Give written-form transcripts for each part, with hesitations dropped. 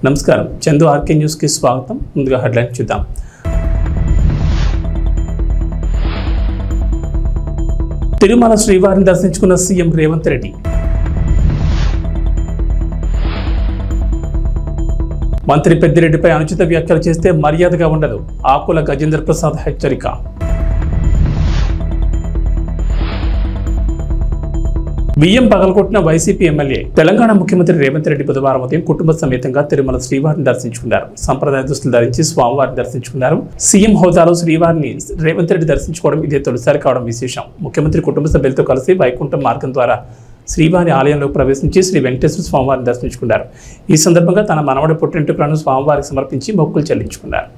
నమస్కారం, Chandu RK news కి స్వాగతం. ముందుగా హెడ్లైన్స్ చూద్దాం. తిరుమల శ్రీవారిని దర్శించుకున్న సీఎం రేవంత్ రెడ్డి. మంత్రి పెద్దిరెడ్డిపై అనుచిత వ్యాఖ్యలు చేస్తే మర్యాదగా ఉండదు, ఆకుల గజేంద్ర ప్రసాద్ హెచ్చరిక. బియ్యం పగలగొట్టిన వైసీపీ ఎమ్మెల్యే. తెలంగాణ ముఖ్యమంత్రి రేవంత్ రెడ్డి బుధవారం ఉదయం కుటుంబ సమేతంగా తిరుమల శ్రీవారిని దర్శించుకున్నారు. సంప్రదాయ దుస్తులు ధరించి స్వామివారిని దర్శించుకున్నారు. సీఎం హోదాలో శ్రీవారిని రేవంత్ రెడ్డి దర్శించుకోవడం ఇదే తొలిసారి కావడం విశేషం. ముఖ్యమంత్రి కుటుంబ సభ్యులతో కలిసి వైకుంఠం మార్గం ద్వారా శ్రీవారి ఆలయంలోకి ప్రవేశించి శ్రీ వెంకటేశ్వర స్వామివారిని దర్శించుకున్నారు. ఈ సందర్భంగా తన మనవడి పుట్టింటికలను స్వామివారికి సమర్పించి మొక్కులు చెల్లించుకున్నారు.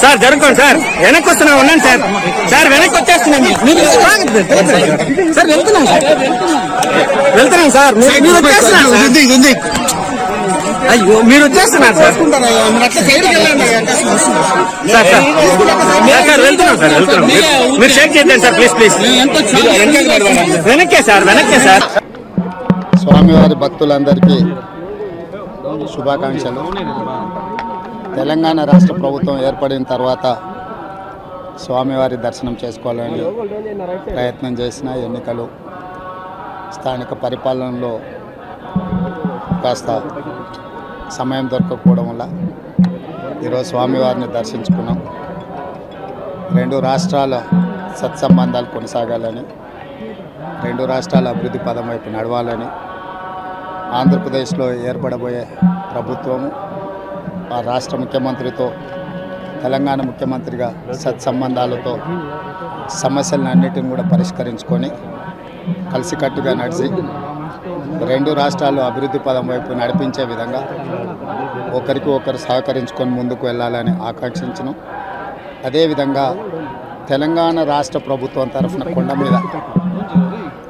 సార్ జరుగుతుంది సార్, వెనక్కి వస్తున్నా ఉన్నాను సార్. సార్ వెనక్కి వచ్చేస్తున్నాను సార్, వెళ్తున్నాం సార్. మీరు వచ్చేస్తున్నారు, అయ్యో మీరు వచ్చేస్తున్నారు సార్. సార్ వెళ్తున్నాం సార్, వెళ్తున్నాం. మీరు షేక్ చేద్దాం సార్, ప్లీజ్ ప్లీజ్. వెనక్కే సార్, వెనక్కే సార్. స్వామివారి భక్తులందరికీ శుభాకాంక్షలు. తెలంగాణ రాష్ట్ర ప్రభుత్వం ఏర్పడిన తర్వాత స్వామివారి దర్శనం చేసుకోవాలని ప్రయత్నం చేసిన ఎన్నికలు, స్థానిక పరిపాలనలో కాస్త సమయం దొరకకపోవడం వల్ల ఈరోజు స్వామివారిని దర్శించుకున్నాం. రెండు రాష్ట్రాల సత్సంబంధాలు కొనసాగాలని, రెండు రాష్ట్రాల అభివృద్ధి పదం వైపు నడవాలని, ఆంధ్రప్రదేశ్లో ఏర్పడబోయే ప్రభుత్వము ఆ రాష్ట్ర ముఖ్యమంత్రితో తెలంగాణ ముఖ్యమంత్రిగా సత్సంబంధాలతో సమస్యలన్నిటిని కూడా పరిష్కరించుకొని కలిసికట్టుగా నడిచి రెండు రాష్ట్రాలు అభివృద్ధి పదం వైపు నడిపించే విధంగా ఒకరికి ఒకరు సహకరించుకొని ముందుకు వెళ్ళాలని ఆకాంక్షించను. అదేవిధంగా తెలంగాణ రాష్ట్ర ప్రభుత్వం తరఫున కొండ మీద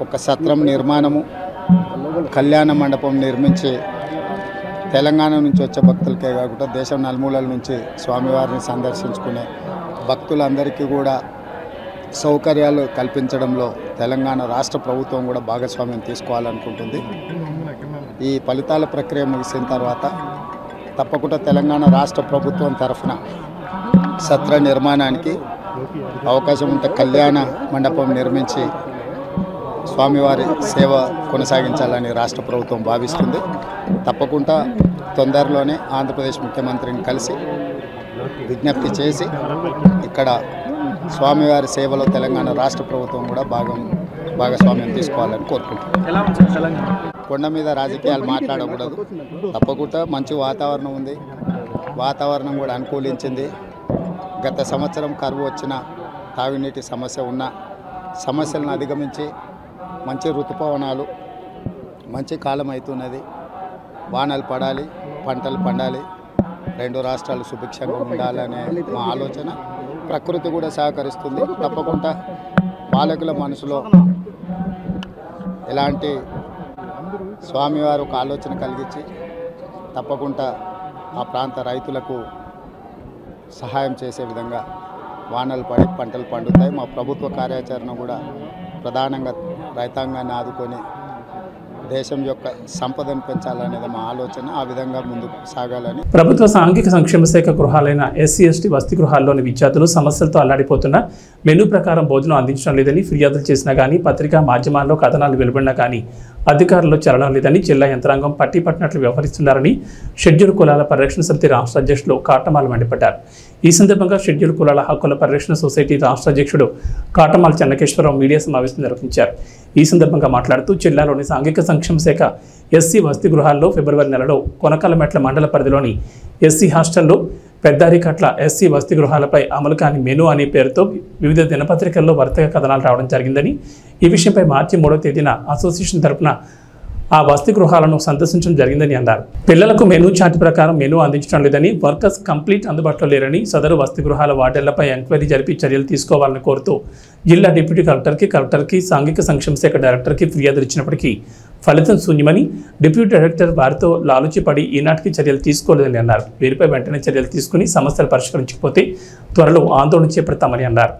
ఒక సత్రం నిర్మాణము, కళ్యాణ మండపం నిర్మించి తెలంగాణ నుంచి వచ్చే భక్తులకే కాకుండా దేశం నలుమూలల నుంచి స్వామివారిని సందర్శించుకునే భక్తులందరికీ కూడా సౌకర్యాలు కల్పించడంలో తెలంగాణ రాష్ట్ర ప్రభుత్వం కూడా భాగస్వామ్యం తీసుకోవాలనుకుంటుంది. ఈ ఫలితాల ప్రక్రియ ముగిసిన తర్వాత తప్పకుండా తెలంగాణ రాష్ట్ర ప్రభుత్వం తరఫున సత్ర నిర్మాణానికి అవకాశం ఉంటే కళ్యాణ మండపం నిర్మించి స్వామివారి సేవ కొనసాగించాలని రాష్ట్ర ప్రభుత్వం భావిస్తుంది. తప్పకుండా తొందరలోనే ఆంధ్రప్రదేశ్ ముఖ్యమంత్రిని కలిసి విజ్ఞప్తి చేసి ఇక్కడ స్వామివారి సేవలో తెలంగాణ రాష్ట్ర ప్రభుత్వం కూడా భాగస్వామ్యం తీసుకోవాలని కోరుకుంటున్నాం. కొండ మీద రాజకీయాలు మాట్లాడకూడదు. తప్పకుండా మంచి వాతావరణం ఉంది, వాతావరణం కూడా అనుకూలించింది. గత సంవత్సరం కరువు వచ్చిన, తాగునీటి సమస్య ఉన్న సమస్యలను అధిగమించి మంచి ఋతుపవనాలు, మంచి కాలం అవుతున్నది. వానలు పడాలి, పంటలు పండాలి, రెండు రాష్ట్రాలు సుభిక్షంగా ఉండాలనే మా ఆలోచన. ప్రకృతి కూడా సహకరిస్తుంది. తప్పకుండా పాలకుల మనసులో ఎలాంటి స్వామివారు ఒక ఆలోచన కలిగించి తప్పకుండా ఆ ప్రాంత రైతులకు సహాయం చేసే విధంగా వానలు పడి పంటలు పండుతాయి. మా ప్రభుత్వ కార్యాచరణ కూడా ప్రధానంగా రైతాంగాన్ని ఆదుకొని దేశం యొక్క సంపదను పెంచాలనేది మా ఆలోచన. ఆ విధంగా ముందుకు సాగాలని. ప్రభుత్వ సాంఘిక సంక్షేమ శాఖ గృహాలైన ఎస్సీ ఎస్టీ వసతి గృహాల్లోని విద్యార్థులు సమస్యలతో అల్లాడిపోతున్నా మెనూ ప్రకారం భోజనం అందించడం లేదని ఫిర్యాదులు చేసినా కానీ, పత్రికా మాధ్యమాల్లో కథనాలు వెలువడినా కానీ అధికారులు చలనం లేదని జిల్లా యంత్రాంగం పట్టిపట్టినట్లు వ్యవహరిస్తున్నారని షెడ్యూల్ కులాల పరిరక్షణ సమితి రాష్ట్ర అధ్యక్షులు కాటమాల మండిపడ్డారు. ఈ సందర్భంగా షెడ్యూల్ కులాల హక్కుల పరిరక్షణ సొసైటీ రాష్ట్ర అధ్యక్షుడు కాటమాల చెన్నకేశ్వరరావు మీడియా సమావేశం నిర్వహించారు. ఈ సందర్భంగా మాట్లాడుతూ జిల్లాలోని సాంఘిక సంక్షేమ శాఖ ఎస్సీ వసతి గృహాల్లో ఫిబ్రవరి నెలలో కొనకలమెట్ల మండల పరిధిలోని ఎస్సీ హాస్టల్లో పెద్దారికట్ల ఎస్సీ వసతి గృహాలపై అమలు కాని మెనూ అనే పేరుతో వివిధ దినపత్రికల్లో వర్తక కథనాలు రావడం జరిగిందని, ఈ విషయంపై మార్చి 3వ తేదీన అసోసియేషన్ తరపున ఆ వసతి గృహాలను సందర్శించడం జరిగిందని అన్నారు. పిల్లలకు మెనూ చార్ట్ ప్రకారం మెనూ అందించడం లేదని, వర్కర్స్ కంప్లీట్ అందుబాటులో లేరని, సదరు వసతి గృహాల వార్డెళ్లపై ఎంక్వైరీ జరిపి చర్యలు తీసుకోవాలని కోరుతూ జిల్లా డిప్యూటీ కలెక్టర్కి సాంఘిక సంక్షేమ శాఖ డైరెక్టర్కి ఫిర్యాదులు ఇచ్చినప్పటికీ ఫలితం శూన్యమని, డిప్యూటీ డైరెక్టర్ వారితో లాలుచిపడి ఈనాటికి చర్యలు తీసుకోలేదని అన్నారు. వీరిపై వెంటనే చర్యలు తీసుకుని సమస్యలు పరిష్కరించకపోతే త్వరలో ఆందోళన చేపడతామని అన్నారు.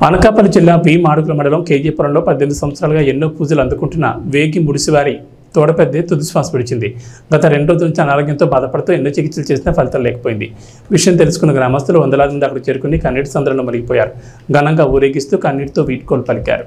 అనకాపల్లి జిల్లా వి మాడుగుల మండలం కేజీపురంలో 18 సంవత్సరాలుగా ఎన్నో పూజలు అందుకుంటున్న వేగి ముడిసివారి తోడపెద్దే తుది శ్వాస విడిచింది. గత 2 రోజుల నుంచి అనారోగ్యంతో బాధపడుతూ ఎన్నో చికిత్సలు చేసినా ఫలితం లేకపోయింది. విషయం తెలుసుకున్న గ్రామస్తులు వందలాది మంది అక్కడికి చేరుకుని కన్నీటి సంద్రంలో మునిగిపోయారు. ఘనంగా ఊరేగిస్తూ కన్నీటితో వీడ్కోలు పలికారు.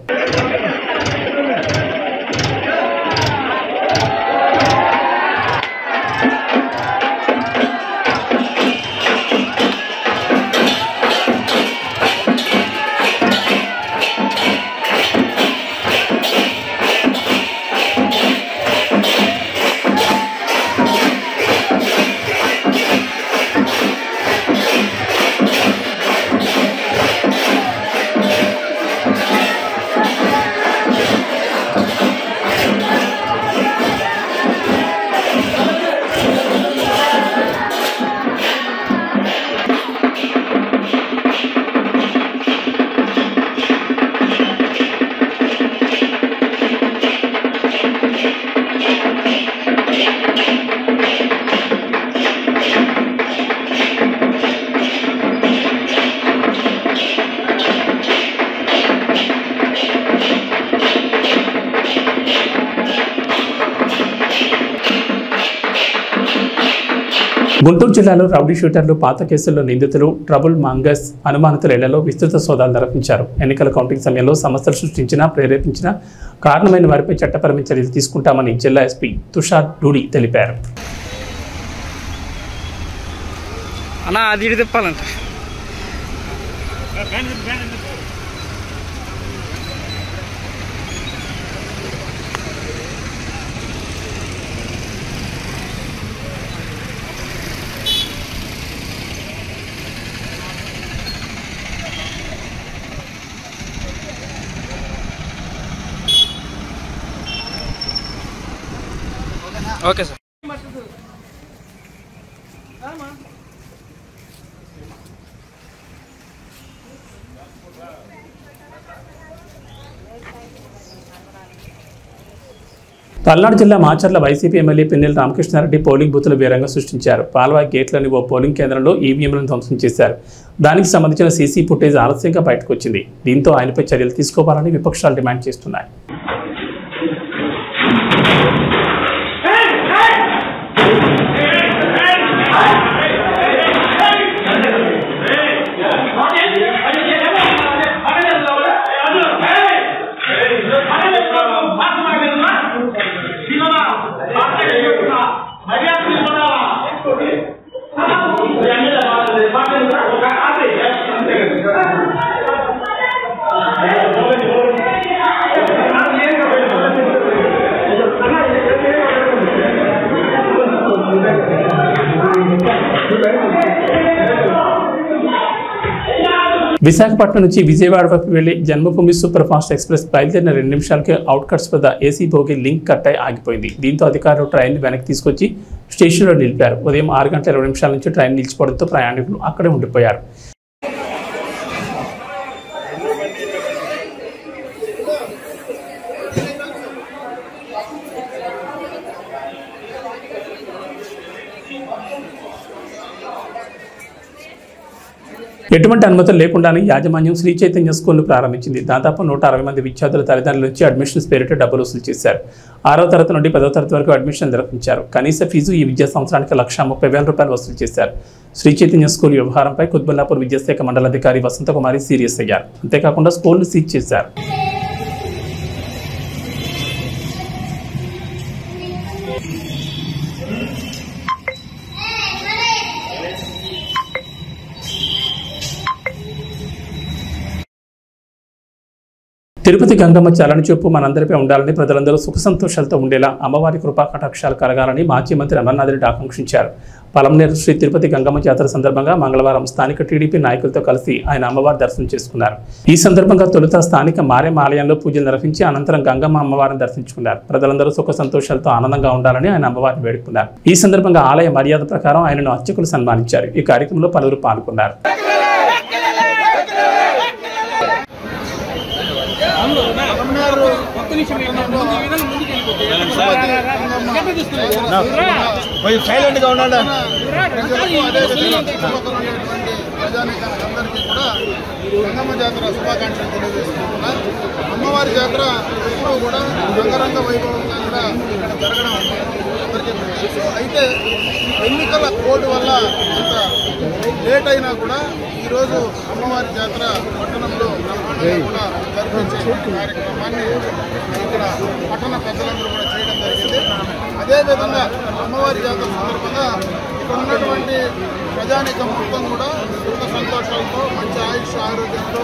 గుంటూరు జిల్లాలో రౌడీ షూటర్లు, పాత కేసుల్లో నిందితులు, ట్రబుల్ మాంగర్స్, అనుమానితుల ఇళ్లలో విస్తృత సోదాలు నిర్వహించారు. ఎన్నికల కౌంటింగ్ సమయంలో సమస్యలు సృష్టించినా, ప్రేరేపించినా కారణమైన వారిపై చట్టపరమైన చర్యలు తీసుకుంటామని జిల్లా ఎస్పీ తుషార్ డూడి తెలిపారు. Okay sir. పల్నాడు జిల్లా మాచర్ల వైసీపీ ఎమ్మెల్యే పిన్నెల రామకృష్ణారెడ్డి పోలింగ్ బూతులు వీరంగా సృష్టించారు. పాల్వాయి గేట్లోని ఓ పోలింగ్ కేంద్రంలో ఈవీఎంలను ధ్వంసం చేశారు. దానికి సంబంధించిన సీసీ ఫుటేజ్ ఆలస్యంగా బయటకు వచ్చింది. దీంతో ఆయనపై చర్యలు తీసుకోవాలని విపక్షాలు డిమాండ్ చేస్తున్నాయి. విశాఖపట్నం నుంచి విజయవాడ వైపు వెళ్లి జన్మభూమి సూపర్ ఫాస్ట్ ఎక్స్ప్రెస్ బయలుదేరిన 2 నిమిషాలకే అవుట్కట్స్ వద్ద ఏసీ బోగి లింక్ కట్ అయి ఆగిపోయింది. దీంతో అధికారులు ట్రైన్ వెనక్కి తీసుకొచ్చి స్టేషన్లో నిలిపారు. ఉదయం 6 గంటల 20 నిమిషాల నుంచి ట్రైన్ నిలిచిపోవడంతో ప్రయాణికులు అక్కడే ఉండిపోయారు. ఎటువంటి అనుమతులు లేకుండానే యాజమాన్యం శ్రీ చైతన్య స్కూల్ను ప్రారంభించింది. దాదాపు 160 మంది విద్యార్థుల తల్లిదండ్రుల నుంచి అడ్మిషన్స్ పేరిట డబ్బులు వసూలు చేశారు. 6వ తరగతి నుండి 10వ తరగతి వరకు అడ్మిషన్ నిర్వహించారు. కనీస ఫీజు ఈ విద్యా సంవత్సరానికి 1,30,000 రూపాయలు వసూలు చేశారు. శ్రీ చైతన్య స్కూల్ వ్యవహారంపై కుత్బుల్లాపూర్ విద్యాశాఖ మండలాధికారి వసంతకుమారి సీరియస్ అయ్యారు. అంతేకాకుండా స్కూల్ను సీజ్ చేశారు. తిరుపతి గంగమ్మ చలని చూపు మనందరిపై ఉండాలని, ప్రజలందరూ సుఖ సంతోషాలతో ఉండేలా అమ్మవారి కృపా కటాక్షాలు కలగాలని మాజీ మంత్రి అమర్నాథ్ రెడ్డి ఆకాంక్షించారు. పలమనేరు శ్రీ తిరుపతి గంగమ్మ జాతర సందర్భంగా మంగళవారం స్థానిక టీడీపీ నాయకులతో కలిసి ఆయన అమ్మవారి దర్శనం చేసుకున్నారు. ఈ సందర్భంగా తొలుత స్థానిక మారేమ్మ ఆలయంలో పూజలు నిర్వహించి అనంతరం గంగమ్మ అమ్మవారిని దర్శించుకున్నారు. ప్రజలందరూ సుఖ సంతోషాలతో ఆనందంగా ఉండాలని ఆయన అమ్మవారిని వేడుకున్నారు. ఈ సందర్భంగా ఆలయ మర్యాద ప్రకారం ఆయనను అర్చకులు సన్మానించారు. ఈ కార్యక్రమంలో పలువురు పాల్గొన్నారు. సైలెంట్ గా ఉండాలి. ప్రజానికానికి కూడా గంగమ్మ జాతర శుభాకాంక్షలు తెలియజేస్తున్నా. అమ్మవారి జాతర ఎప్పుడూ కూడా రంగరంగ వైభవంగా కూడా ఇక్కడ జరగడం అందరికీ తెలుసు. అయితే ఎన్నికల కోడ్ వల్ల ఇంత లేట్ అయినా కూడా ఈరోజు అమ్మవారి జాతర పట్టణంలో కూడా జరిపించే కార్యక్రమాన్ని ఇక్కడ పట్టణ పెద్దలందరూ కూడా చేయడం జరిగింది. అదేవిధంగా అమ్మవారి జాతర సందర్భంగా ఇక్కడ ఉన్నటువంటి ప్రజానికం మొత్తం కూడా సుఖ సంతోషాలతో మంచి ఆయుష్ ఆరోగ్యంతో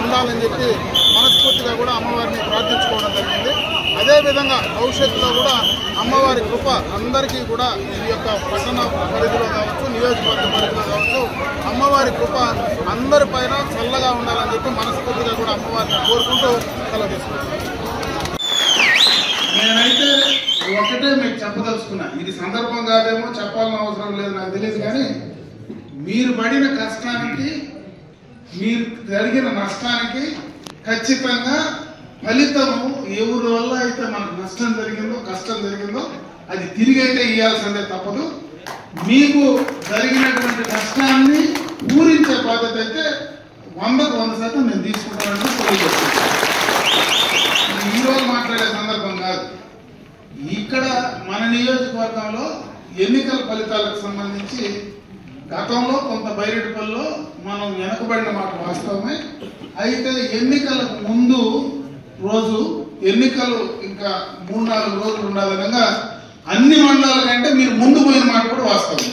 ఉండాలని చెప్పి మనస్ఫూర్తిగా కూడా అమ్మవారిని ప్రార్థించుకోవడం జరిగింది. అదేవిధంగా భవిష్యత్తులో కూడా అమ్మవారి కృప అందరికీ కూడా ఈ యొక్క పట్టణ పరిధిలో కావచ్చు, నియోజకవర్గ పరిధిలో కావచ్చు, అమ్మవారి కృప అందరిపైన చల్లగా ఉండాలని చెప్పి మనస్ఫూర్తిగా కూడా అమ్మవారిని కోరుకుంటూ సెలవు తీసుకుంటున్నాను. నేనైతే ఒకటే మీకు చెప్పదలుచుకున్నా, ఇది సందర్భం కాదేమో, చెప్పాలని అవసరం లేదు నాకు తెలియదు, కానీ మీరు పడిన కష్టానికి, మీరు జరిగిన నష్టానికి ఖచ్చితంగా ఫలితము ఎవరి వల్ల అయితే మనకు నష్టం జరిగిందో, కష్టం జరిగిందో అది తిరిగి అయితే ఇవ్వాల్సిందే తప్పదు. మీకు జరిగినటువంటి కష్టాన్ని పూరించే బాధ్యత అయితే 100% నేను తీసుకుంటానని తెలియజేస్తాను. ఈరోజు మాట్లాడే సందర్భం కాదు. ఇక్కడ మన నియోజకవర్గంలో ఎన్నికల ఫలితాలకు సంబంధించి గతంలో కొంత బైరెడ్డిపల్లిలో మనం వెనకబడిన మాట వాస్తవమే. అయితే ఎన్నికలకు ముందు రోజు, ఎన్నికలు ఇంకా 3-4 రోజులు ఉండే విధంగా అన్ని మండలాల కంటే మీరు ముందు పోయిన మాట కూడా వాస్తవం.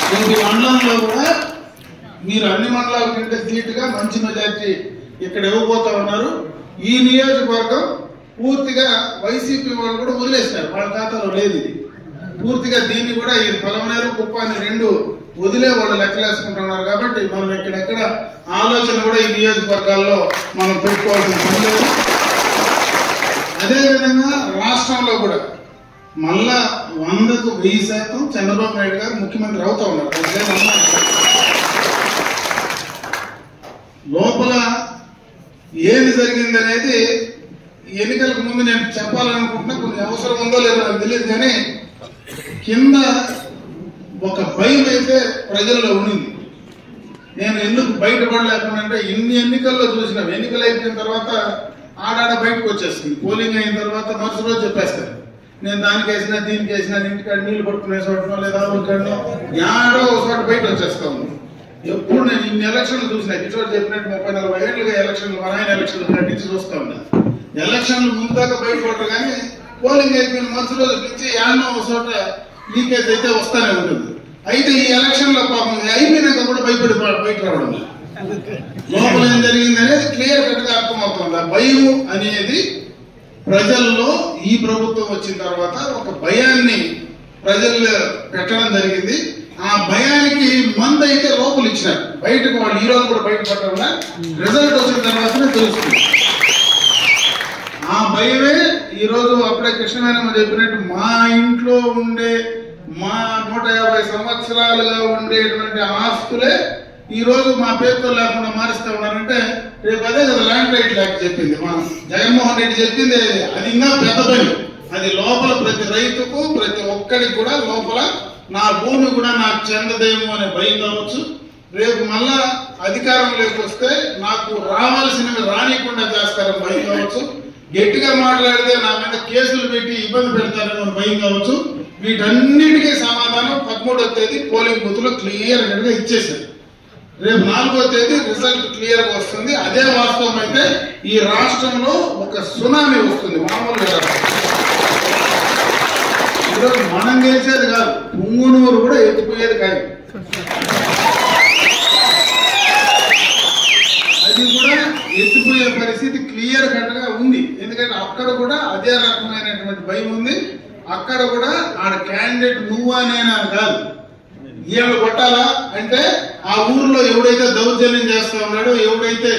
ప్రతి మండలంలో కూడా మీరు అన్ని మండలాల కంటే ధీటుగా మంచి మెజార్టీ ఇక్కడ ఇవ్వబోతా ఉన్నారు. ఈ నియోజకవర్గం పూర్తిగా వైసీపీ వాళ్ళు కూడా వదిలేశారు, వాళ్ళ ఖాతాలో లేదు ఇది. పూర్తిగా దీన్ని కూడా ఈ పలమనేరు, కుప్పాన్ని 2 వదిలే వాళ్ళు లెక్కలేసుకుంటున్నారు. కాబట్టి మనం ఎక్కడెక్కడ ఆలోచన కూడా ఈ నియోజకవర్గాల్లో మనం పెట్టుకోవాల్సిన పని లేదు. అదేవిధంగా రాష్ట్రంలో కూడా మళ్ళా 100కు 1000% చంద్రబాబు నాయుడు గారు ముఖ్యమంత్రి అవుతా ఉన్నారు. లోపల ఏది జరిగింది అనేది ఎన్నికలకు ముందు నేను చెప్పాలనుకుంటున్నా, కొన్ని అవసరం ఉందో లేదో నాకు తెలియదు, కానీ కింద ఒక భయం అయితే ప్రజల్లో ఉండింది. నేను ఎందుకు బయటపడలేకుండా అంటే ఇన్ని ఎన్నికల్లో చూసినాం, ఎన్నికలు అయిపోయిన తర్వాత ఆడాడ బయటకు వచ్చేస్తుంది, పోలింగ్ అయిన తర్వాత మరుసటి రోజు చెప్పేస్తారు నేను దానికి వేసినా దీనికి వేసినా, ఇంటికాడ నీళ్లు పట్టుకునే చోటనో లేదా ఊరికాడనో యాడో ఒక చోట బయట వచ్చేస్తా ఉంది. ఎప్పుడు నేను ఇన్ని ఎలక్షన్లు చూసినా, కిషోర్ చెప్పినట్టు 30-40 ఏళ్ళుగా ఎలక్షన్లు, మన ఆయన ఎలక్షన్లు నటించి చూస్తా ఉన్నా. ఎలక్షన్లు ముందు దాకా బయటపడరు, కానీ పోలింగ్ అయిపోయిన మరుసటి రోజు నుంచి యాడో ఒక చోట లీకేజ్ అయితే వస్తానే ఉంటుంది. అయితే ఈ ఎలక్షన్ లో పాపం అయిపోయినాక కూడా భయపడి బయట రావడం లోపల ఏం జరిగింది అనేది క్లియర్ కట్ గా అర్థమవుతుంది. ఆ భయం అనేది ప్రజల్లో ఈ ప్రభుత్వం వచ్చిన తర్వాత ఒక భయాన్ని ప్రజల్లో పెట్టడం జరిగింది. ఆ భయానికి మందు అయితే లోపల ఇచ్చినారు, బయటకు వాళ్ళు ఈ రోజు కూడా బయటపడకుండా రిజల్ట్ వచ్చిన తర్వాతనే తెలుస్తుంది. ఆ భయమే ఈ రోజు అప్పుడే కృష్ణవేణమ్మ చెప్పినట్టు మా ఇంట్లో ఉండే మా 150 సంవత్సరాలుగా ఉండేటువంటి ఆస్తులే ఈ రోజు మా పేరుతో లేకుండా మారుస్తా ఉన్నారంటే రేపు అదే కదా ల్యాండ్ రైట్ యాక్ట్ చెప్పింది, మన జగన్మోహన్ రెడ్డి చెప్పింది. అది ఇంకా పెద్ద భయం. అది లోపల ప్రతి రైతుకు ప్రతి ఒక్కరికి కూడా లోపల నా భూమి కూడా నాకు చెందదేమో అనే భయం కావచ్చు. రేపు మళ్ళా అధికారంలోకి వస్తే నాకు రావాల్సినవి రానికుండా చేస్తారని భయం కావచ్చు. గట్టిగా మాట్లాడితే నా మీద కేసులు పెట్టి ఇబ్బంది పెడతారని భయం కావచ్చు. వీటన్నిటికీ సమాధానం 13వ తేదీ పోలింగ్ బూత్ లో క్లియర్ గా ఇచ్చేసారు. రేపు 4వ తేదీ రిజల్ట్ క్లియర్ గా వస్తుంది. అదే వాస్తవం అయితే ఈ రాష్ట్రంలో ఒక సునామీ వస్తుంది. మామూలుగా ఈరోజు మనం గెలిచేది కాదు, పుంగునూరు కూడా ఎత్తిపోయేది కాదు. అది కూడా ఎత్తిపోయే పరిస్థితి క్లియర్ కట్ గా ఉంది. ఎందుకంటే అక్కడ కూడా అదే రకమైనటువంటి భయం ఉంది. అక్కడ కూడా ఆడ క్యాండిడేట్ నువ్వా నేనా కాదు, ఏళ్ళు కొట్టాలా అంటే ఆ ఊర్లో ఎవడైతే దౌర్జన్యం చేస్తా ఉన్నాడో, ఎవడైతే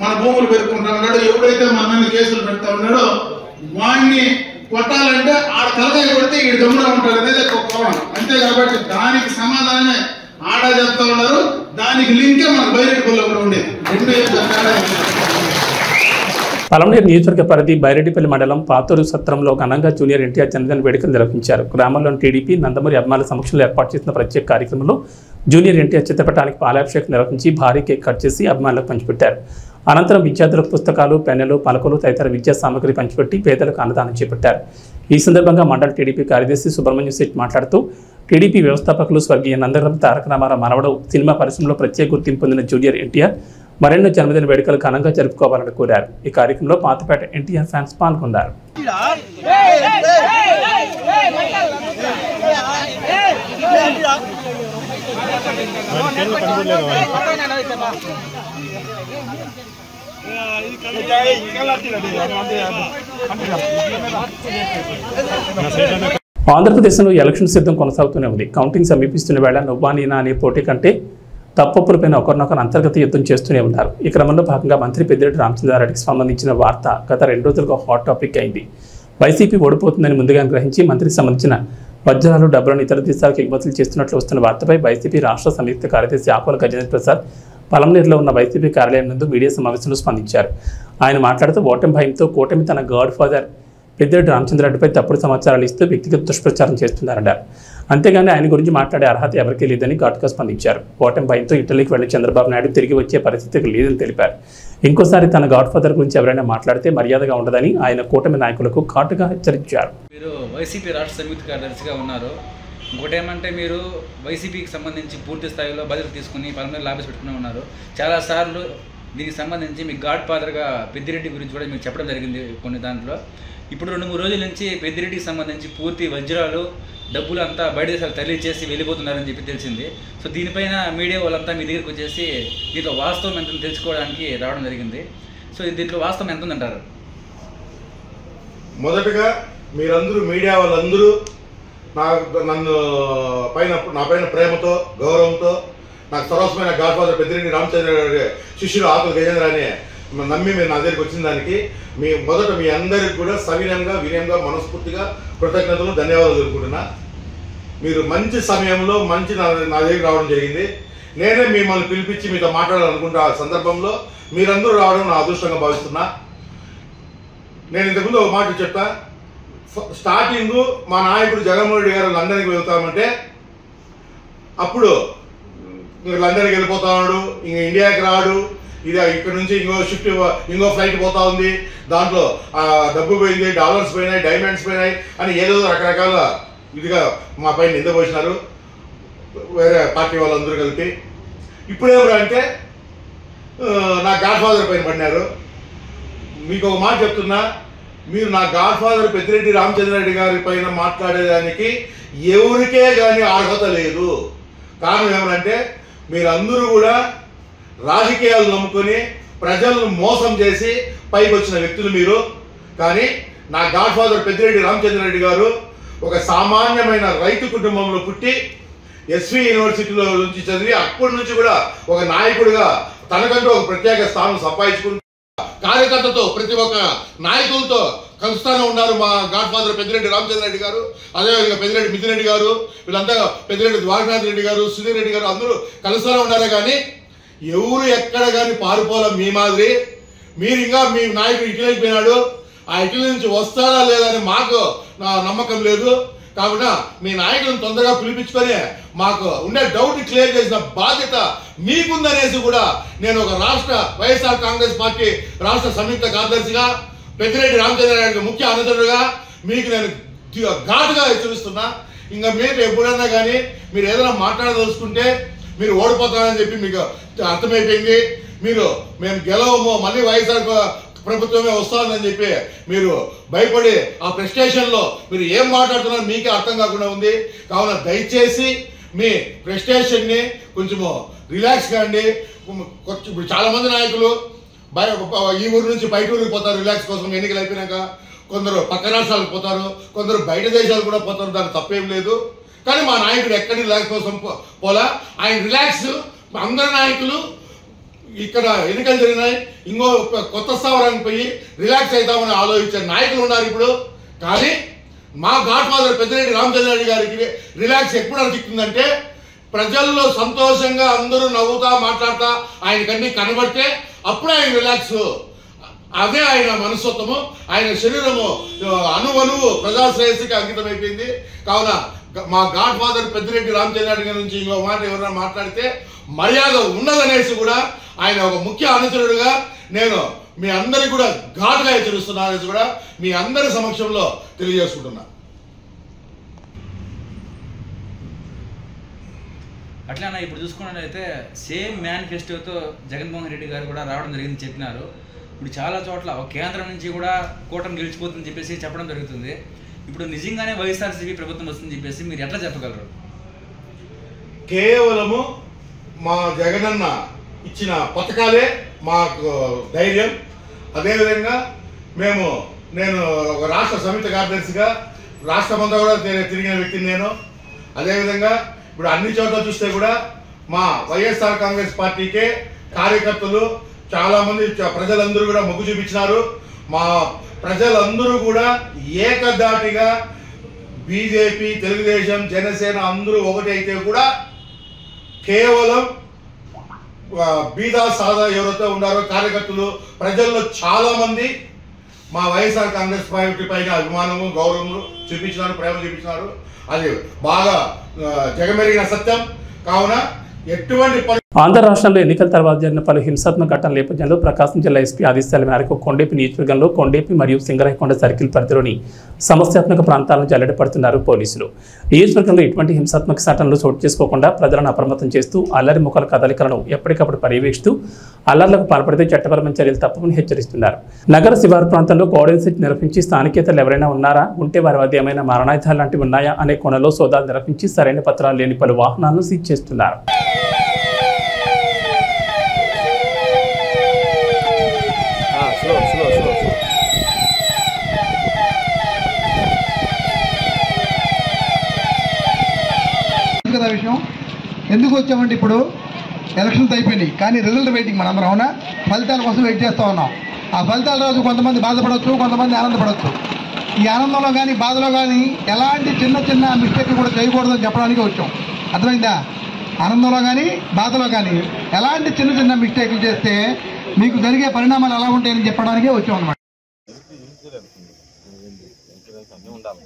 మన భూములు పెరుకుంటా ఉన్నాడో, ఎవడైతే మన మీద కేసులు పెడతా ఉన్నాడో వాడిని కొట్టాలంటే ఆడ తలకాయ కొడితే ఈ గమ్మున ఉంటాడు అనేది ఒక కోణం అంతే. కాబట్టి దానికి సమాధానమే ఆడ చెప్తా ఉన్నారు, దానికి లింకే మన బైరెడ్డిపల్లిలో కూడా ఉండేది. పలమనేరు నియోజకవర్గ పరిధి బైరెడ్డిపల్లి మండలం పాతూరు సత్రంలో ఘనంగా జూనియర్ ఎన్టీఆర్ జన్మదిన వేడుకలు నిర్వహించారు. గ్రామంలోని టీడీపీ నందమూరి అభిమానుల సమక్షంలో ఏర్పాటు చేసిన ప్రత్యేక కార్యక్రమంలో జూనియర్ ఎన్టీఆర్ చిత్రపటానికి పాలాభిషేకం నిర్వహించి భారీ కేక్ కట్ చేసి అభిమానులకు పంచిపెట్టారు. అనంతరం విద్యార్థులకు పుస్తకాలు, పెన్నులు, పలకలు తదితర విద్యా సామగ్రి పంచిపెట్టి పేదలకు అన్నదానం చేపట్టారు. ఈ సందర్భంగా మండల టీడీపీ కార్యదర్శి సుబ్రహ్మణ్యం శెట్టి మాట్లాడుతూ టీడీపీ వ్యవస్థాపకులు స్వర్గీయ నందగరం తారక రామారావు మనవడు సినిమా పరిశ్రమలో ప్రత్యేక గుర్తింపు పొందిన జూనియర్ ఎన్టీఆర్ మరెన్నో జన్మదిన వేడుకలు ఘనంగా జరుపుకోవాలని కోరారు. ఈ కార్యక్రమంలో పాతపేట ఎన్టీఆర్ ఫ్యాన్స్ పాల్గొన్నారు. ఆంధ్రప్రదేశ్లో ఎలక్షన్ సిద్ధం కొనసాగుతూనే ఉంది. కౌంటింగ్ సమీపిస్తున్న వేళ నువ్వా నేనా అనే పోటీ కంటే తప్పొప్పులపైన ఒకరినొకరు అంతర్గత యుద్ధం చేస్తూనే ఉన్నారు. ఈ క్రమంలో భాగంగా మంత్రి పెద్దిరెడ్డి రామచంద్రారెడ్డికి సంబంధించిన వార్త గత 2 రోజులుగా హాట్ టాపిక్ అయింది. వైసీపీ ఓడిపోతుందని ముందుగా గ్రహించి మంత్రికి సంబంధించిన వజ్రాలు, డబ్బులను ఇతర దేశాలకు ఎగుమతులు చేస్తున్నట్లు వస్తున్న వార్తపై వైసీపీ రాష్ట్ర సంయుక్త కార్యదర్శి ఆకుల గజేంద్ర ప్రసాద్ పలమనేరులో ఉన్న వైసీపీ కార్యాలయం నందు మీడియా సమావేశంలో స్పందించారు. ఆయన మాట్లాడుతూ ఓటమి భయంతో కూటమి తన గాడ్ ఫాదర్ పెద్దిరెడ్డి రామచంద్రారెడ్డిపై తప్పుడు సమాచారాలు ఇస్తూ వ్యక్తిగత దుష్ప్రచారం చేస్తున్నారన్నారు. అంతేగాని ఆయన గురించి మాట్లాడే అర్హత ఎవరికీ లేదని ఘాటుగా స్పందించారు. ఓటమి భయంతో ఇటలీకి వెళ్లి చంద్రబాబు నాయుడు తిరిగి వచ్చే పరిస్థితికి లేదని తెలిపారు. ఇంకోసారి తన గాడ్ ఫాదర్ గురించి ఎవరైనా మాట్లాడితే మర్యాదగా ఉండదని ఆయన కూటమి నాయకులకు ఘాటుగా హెచ్చరించారు. మీరు వైసీపీ రాష్ట్ర సంయుక్త కార్యదర్శిగా ఉన్నారు. ఇంకోటేమంటే మీరు వైసీపీకి సంబంధించి పూర్తి స్థాయిలో బాధ్యత తీసుకుని పలమనేరు లాబీస్ పెట్టుకుని ఉన్నారు. చాలాసార్లు దీనికి సంబంధించి మీ గాడ్ ఫాదర్గా పెద్దిరెడ్డి గురించి కూడా మీకు చెప్పడం జరిగింది కొన్ని దాంట్లో. ఇప్పుడు 2-3 రోజుల నుంచి పెద్దిరెడ్డికి సంబంధించి పూర్తి వజ్రాలు, డబ్బులు అంతా బయట దేశాలు తరలి చేసి వెళ్ళిపోతున్నారని చెప్పి తెలిసింది. సో దీనిపైన మీడియా వాళ్ళంతా మీ దగ్గరికి వచ్చేసి దీంట్లో వాస్తవం ఎంత తెలుసుకోవడానికి రావడం జరిగింది. సో దీంట్లో వాస్తవం ఎంత ఉందంటారు? మొదటగా మీరందరూ మీడియా వాళ్ళందరూ నా పైన ప్రేమతో, గౌరవంతో నాకు సర్వస్వమైన గాడ్ ఫాదర్ పెద్దిరెడ్డి రామచంద్ర శిష్యుడు ఆకుల గజేంద్ర అని నమ్మి మీరు నా దగ్గరికి వచ్చిన దానికి మొదట మీ అందరికి కూడా సవినయంగా, వినయంగా, మనస్ఫూర్తిగా కృతజ్ఞతలు, ధన్యవాదాలు తెలుపుకుంటున్నా. మీరు మంచి సమయంలో నా దగ్గరికి రావడం జరిగింది. నేనే మిమ్మల్ని పిలిపించి మీతో మాట్లాడాలనుకుంటే ఆ సందర్భంలో మీరందరూ రావడం నా అదృష్టంగా భావిస్తున్నా. నేను ఇంతకుముందు ఒక మాట చెప్తా. స్టార్టింగ్ మా నాయకుడు జగన్మోహన్ రెడ్డి గారు లండన్కి వెళ్తామంటే అప్పుడు లండన్కి వెళ్ళిపోతాడు, ఇంక ఇండియాకి రాడు, ఇది ఇక్కడ నుంచి ఇంకో ఫ్లైట్ పోతా ఉంది, దాంట్లో డబ్బు పోయింది, డాలర్స్ పోయినాయి, డైమండ్స్ పోయినాయి అని ఏదో రకరకాల ఇదిగా మా పైన నింద పోసినారు వేరే పార్టీ వాళ్ళందరూ కలిపి. ఇప్పుడేమో అంటే నా గాడ్ ఫాదర్ పైన పడినారు. మీకు ఒక మాట చెప్తున్నా, మీరు నా గాడ్ ఫాదర్ పెద్దిరెడ్డి రామచంద్రారెడ్డి గారి పైన మాట్లాడేదానికి ఎవరికే కానీ అర్హత లేదు. కారణం ఏమనంటే మీరందరూ కూడా రాజకీయాలు నమ్ముకొని ప్రజలను మోసం చేసి పైకి వచ్చిన వ్యక్తులు మీరు. కానీ నా గాడ్ ఫాదర్ పెద్దిరెడ్డి రామచంద్రారెడ్డి గారు ఒక సామాన్యమైన రైతు కుటుంబంలో పుట్టి ఎస్వి యూనివర్సిటీలో నుంచి చదివి అప్పటి నుంచి కూడా ఒక నాయకుడిగా తనకంటూ ఒక ప్రత్యేక స్థానం సంపాదించుకుంటూ కార్యకర్తతో ప్రతి ఒక్క నాయకులతో కలుస్తానే ఉన్నారు మా గాడ్ ఫాదర్ పెద్దిరెడ్డి రామచంద్రారెడ్డి గారు. అదేవిధంగా పెద్దిరెడ్డి మిథున్ రెడ్డి గారు, వీళ్ళంతా పెద్దిరెడ్డి ద్వారకానాథ్ రెడ్డి గారు, సుధీర్ రెడ్డి గారు అందరూ కలుస్తూనే ఉన్నారే. కానీ ఎవరు ఎక్కడ కానీ పారిపోలే మీ మాదిరి. మీరు ఇంకా మీ నాయకుడు ఇటలీకి పోయినాడు, ఆ ఇటలీ నుంచి వస్తాడా లేదని మాకు నమ్మకం లేదు. కావున మీ నాయకులను తొందరగా పిలిపించుకొని మాకు ఉండే డౌట్ క్లియర్ చేసిన బాధ్యత మీకుందనేసి కూడా నేను ఒక రాష్ట్ర వైఎస్ఆర్ కాంగ్రెస్ పార్టీ రాష్ట్ర సంయుక్త కార్యదర్శిగా పెద్దిరెడ్డి రామచంద్రారెడ్డి ముఖ్య అనుచరుడుగా మీకు నేను ఘాటుగా హెచ్చరిస్తున్నా. ఇంకా మీరు ఎప్పుడన్నా కానీ మీరు ఏదైనా మాట్లాడదలుచుకుంటే మీరు ఓడిపోతారని చెప్పి మీకు అర్థమైపోయింది. మేము గెలవము, మళ్ళీ వైఎస్ఆర్ ప్రభుత్వమే వస్తుందని చెప్పి మీరు భయపడి ఆ ప్రెస్టేషన్ లో మీరు ఏం మాట్లాడుతున్నారో మీకే అర్థం కాకుండా ఉంది. కావున దయచేసి మీ ప్రెస్టేషన్ ని కొంచెము రిలాక్స్ కాండి. ఇప్పుడు చాలా మంది నాయకులు ఈ ఊరు నుంచి బయట ఊరికి పోతారు రిలాక్స్ కోసం, ఎన్నికలు అయిపోయినాక. కొందరు పక్క రాష్ట్రాలకు పోతారు, కొందరు బయట దేశాలు కూడా పోతారు, దానికి తప్పేం లేదు. కానీ మా నాయకుడు ఎక్కడి రిలాక్స్ కోసం పోలా. ఆయన రిలాక్స్ అందరి నాయకులు ఇక్కడ ఎన్నికలు జరిగినాయి, ఇంకో కొత్త స్థావరానికి పోయి రిలాక్స్ అవుతామని ఆలోచించే నాయకులు ఉన్నారు ఇప్పుడు. కానీ మా గాడ్ ఫాదర్ పెద్దిరెడ్డి రామచంద్రారెడ్డి గారికి రిలాక్స్ ఎప్పుడు అనిపిస్తుందంటే ప్రజల్లో సంతోషంగా అందరూ నవ్వుతా మాట్లాడతా ఆయనకన్నీ కనబడితే అప్పుడే ఆయన రిలాక్స్. అదే ఆయన మనస్తత్వము, ఆయన శరీరము అణువణువు ప్రజాశ్రేయస్సుకి అంకితం అయిపోయింది. కావున మా గాడ్ ఫాదర్ పెద్దిరెడ్డి రామచంద్రారెడ్డి గారి నుంచి ఇంకో మాట ఎవరైనా మాట్లాడితే మర్యాద ఉన్నదనేసి కూడా ఆయన ఒక ముఖ్య అనుచరుడుగా నేను మీ అందరికి కూడా ఘాటుగా హెచ్చరిస్తున్నా అనేసి కూడా మీ అందరి సమక్షంలో తెలియజేసుకుంటున్నా. అట్లానే ఇప్పుడు చూసుకున్నట్లయితే సేమ్ మేనిఫెస్టోతో జగన్మోహన్ రెడ్డి గారు కూడా రావడం జరిగింది చెప్పినారు. ఇప్పుడు చాలా చోట్ల కేంద్రం నుంచి కూడా కూటమి గెలిచిపోతుందని చెప్పేసి చెప్పడం జరుగుతుంది. ఇప్పుడు నిజంగానే వైఎస్ఆర్సీపీ ప్రభుత్వం వస్తుందని చెప్పేసి మీరు ఎట్లా చెప్పగలరు? కేవలము మా జగనన్న ఇచ్చిన పథకాలే మాకు ధైర్యం. అదేవిధంగా నేను ఒక రాష్ట్ర సంయుక్త కార్యదర్శిగా రాష్ట్రమంతా కూడా తిరిగిన వ్యక్తిని నేను. అదేవిధంగా ఇప్పుడు అన్ని చోట్ల చూస్తే కూడా మా వైఎస్ఆర్ కాంగ్రెస్ పార్టీకే కార్యకర్తలు చాలా మంది ప్రజలందరూ కూడా మొగ్గు చూపించినారు. మా ప్రజలందరూ కూడా ఏకదాటిగా బీజేపీ, తెలుగుదేశం, జనసేన అందరూ ఒకటి అయితే కూడా కేవలం బీదా సాదా ఎవరైతే ఉన్నారో కార్యకర్తలు ప్రజల్లో చాలా మంది మా వైఎస్ఆర్ కాంగ్రెస్ పార్టీ పైన అభిమానము, గౌరవము చూపించినారు, ప్రేమ చూపించినారు. అది బాగా జగమెరిగిన సత్యం. కావున ఎటువంటి ఆంధ్ర రాష్ట్రంలో ఎన్నికల తర్వాత జరిగిన పలు హింసాత్మక ఘటనల నేపథ్యంలో ప్రకాశం జిల్లా ఎస్పీ ఆదేశాల మేరకు కొండేపి నియోజకవర్గంలో కొండేపి మరియు సింగరాయకొండ సర్కిల్ పరిధిలోని సమస్యాత్మక ప్రాంతాలను జల్లెడపడుతున్నారు పోలీసులు. నియోజకవర్గంలో ఎటువంటి హింసాత్మక సంఘటనలు చోటు చేసుకోకుండా ప్రజలను అప్రమత్తం చేస్తూ అల్లరి ముఖాల కదలికలను ఎప్పటికప్పుడు పర్యవేక్షిస్తూ అల్లర్లకు పాల్పడితే చట్టపరమైన చర్యలు తప్పవని హెచ్చరిస్తున్నారు. నగర శివారు ప్రాంతంలో కోడెన్ సెట్ నిర్వహించి స్థానికేతలు ఎవరైనా ఉన్నారా, ఉంటే వారి వద్ద ఏమైనా మారణాయుధాలు లాంటివి ఉన్నాయా అనే కోణంలో సోదాలు నిర్వహించి సరైన పత్రాలు లేని పలు వాహనాలను సీజ్ చేస్తున్నారు. విషయం ఎందుకు వచ్చామంటే ఇప్పుడు ఎలక్షన్స్ అయిపోయినాయి, కానీ రిజల్ట్ వెయిటింగ్ మనందరం. అవునా? ఫలితాల కోసం వెయిట్ చేస్తూ ఉన్నాం. ఆ ఫలితాల రోజు కొంతమంది బాధపడవచ్చు, కొంతమంది ఆనందపడవచ్చు. ఈ ఆనందంలో కానీ బాధలో కానీ ఎలాంటి చిన్న చిన్న మిస్టేక్ కూడా చేయకూడదని చెప్పడానికి వచ్చాం. అర్థమైందా? ఆనందంలో కానీ బాధలో కానీ ఎలాంటి చిన్న చిన్న మిస్టేక్లు చేస్తే మీకు జరిగే పరిణామాలు ఎలా ఉంటాయని చెప్పడానికే వచ్చాం అన్నమాట. ఇన్సూరెన్స్ అన్నీ ఉండాలి.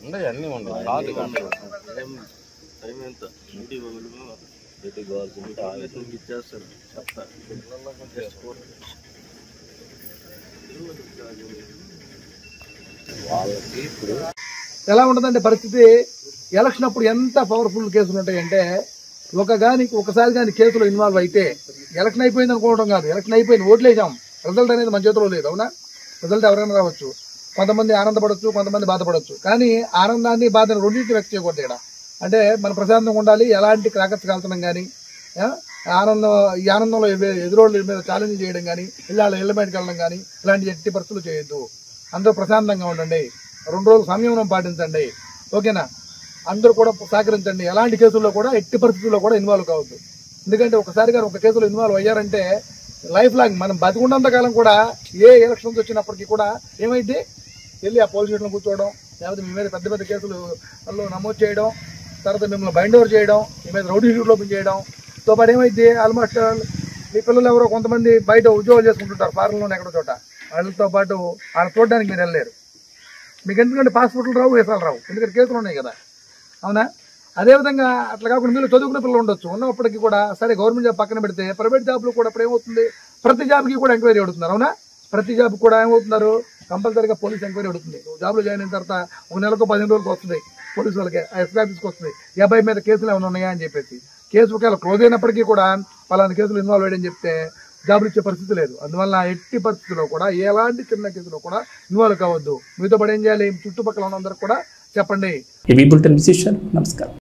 ఉండవు అన్నీ ఉండవు. టైం ఎంత ఇంటి కావాల్సింది ఇచ్చేస్తారు. వాళ్ళకి ఇప్పుడు ఎలా ఉంటుందంటే పరిస్థితి, ఎలక్షన్ అప్పుడు ఎంత పవర్ఫుల్ కేసులు ఉంటాయంటే ఒకసారి కానీ కేసులో ఇన్వాల్వ్ అయితే ఎలక్షన్ అయిపోయింది అనుకోవడం కాదు, ఎలక్షన్ అయిపోయింది, ఓట్లు వేసాం, రిజల్ట్ అనేది మన చేతిలో లేదు. అవునా? రిజల్ట్ ఎవరైనా రావచ్చు, కొంతమంది ఆనందపడవచ్చు, కొంతమంది బాధపడవచ్చు. కానీ ఆనందాన్ని బాధను రెండింటిని వ్యక్తం చేయకూడదు ఇక్కడ. అంటే మన ప్రశాంతంగా ఉండాలి, ఎలాంటి క్రాకర్స్ కాల్చడం కానీ, ఈ ఆనందంలో ఎదురోళ్ళ మీద ఛాలెంజ్ చేయడం కానీ, ఇళ్ళ బయటకు వెళ్ళడం కానీ ఇలాంటి ఎట్టి పరిస్థితులు చేయొద్దు. అందరూ ప్రశాంతంగా ఉండండి, 2 రోజులు సంయమనం పాటించండి. ఓకేనా? అందరూ కూడా సహకరించండి. ఎలాంటి కేసుల్లో కూడా ఎట్టి పరిస్థితుల్లో కూడా ఇన్వాల్వ్ కావద్దు. ఎందుకంటే ఒకసారి కానీ ఒక కేసులో ఇన్వాల్వ్ అయ్యారంటే లైఫ్ లాంగ్ మనం బతికున్నంత కాలం కూడా ఏ ఎలక్షన్స్ వచ్చినప్పటికీ కూడా ఏమైంది, వెళ్ళి ఆ పోలీస్ స్టేషన్లో కూర్చోవడం, లేకపోతే మీ మీద పెద్ద పెద్ద కేసులు నమోదు చేయడం, తర్వాత మిమ్మల్ని బైండ్ ఓవర్ చేయడం, మీ మీద రౌడీ షీట్లు ఓపెన్ చేయడం. తో పాటు ఏమైంది, ఆల్మోస్ట్ మీ పిల్లలు ఎవరో కొంతమంది బయట ఉద్యోగాలు చేసుకుంటుంటారు ఫారెన్లోనే ఎక్కడో చోట, వాళ్ళతో పాటు వాళ్ళు చూడడానికి మీరు వెళ్ళలేరు. మీకు ఎందుకంటే పాస్పోర్ట్లు రావు, వీసాలు రావు, ఎందుకంటే కేసులు ఉన్నాయి కదా. అవునా? అదేవిధంగా అట్లా కాకుండా మీరు చదువుకునే పిల్లలు ఉండొచ్చు, ఉన్నప్పటికీ కూడా సరే గవర్నమెంట్ జాబ్ పక్కన పెడితే ప్రైవేట్ జాబ్లు కూడా ఇప్పుడు ఏమవుతుంది, ప్రతి జాబ్కి కూడా ఎంక్వైరీ అడుగుతున్నారు. అవునా? ప్రతి జాబ్ కూడా ఏమవుతున్నారు, కంపల్సరీగా పోలీస్ ఎంక్వైరీ అడుగుతుంది. జాబ్లో జాయిన్ అయిన తర్వాత 1 నెలకు 15 రోజులకు వస్తుంది పోలీసు వాళ్ళకి, ఎస్పీ ఆఫీస్కి వస్తుంది, ఈ అబ్బాయి మీద కేసులు ఏమైనా ఉన్నాయా అని చెప్పేసి. కేసు ఒకవేళ క్లోజ్ అయినప్పటికీ కూడా పలానా కేసులు ఇన్వాల్వ్ అయ్యని చెప్తే జాబులు ఇచ్చే పరిస్థితి లేదు. అందువల్ల ఎట్టి పరిస్థితుల్లో కూడా ఎలాంటి చిన్న కేసులో కూడా ఇన్వాల్వ్ కావద్దు. మీతో పాటు ఏం చేయాలి, చుట్టుపక్కల ఉన్నందరూ కూడా చెప్పండి. నమస్కారం.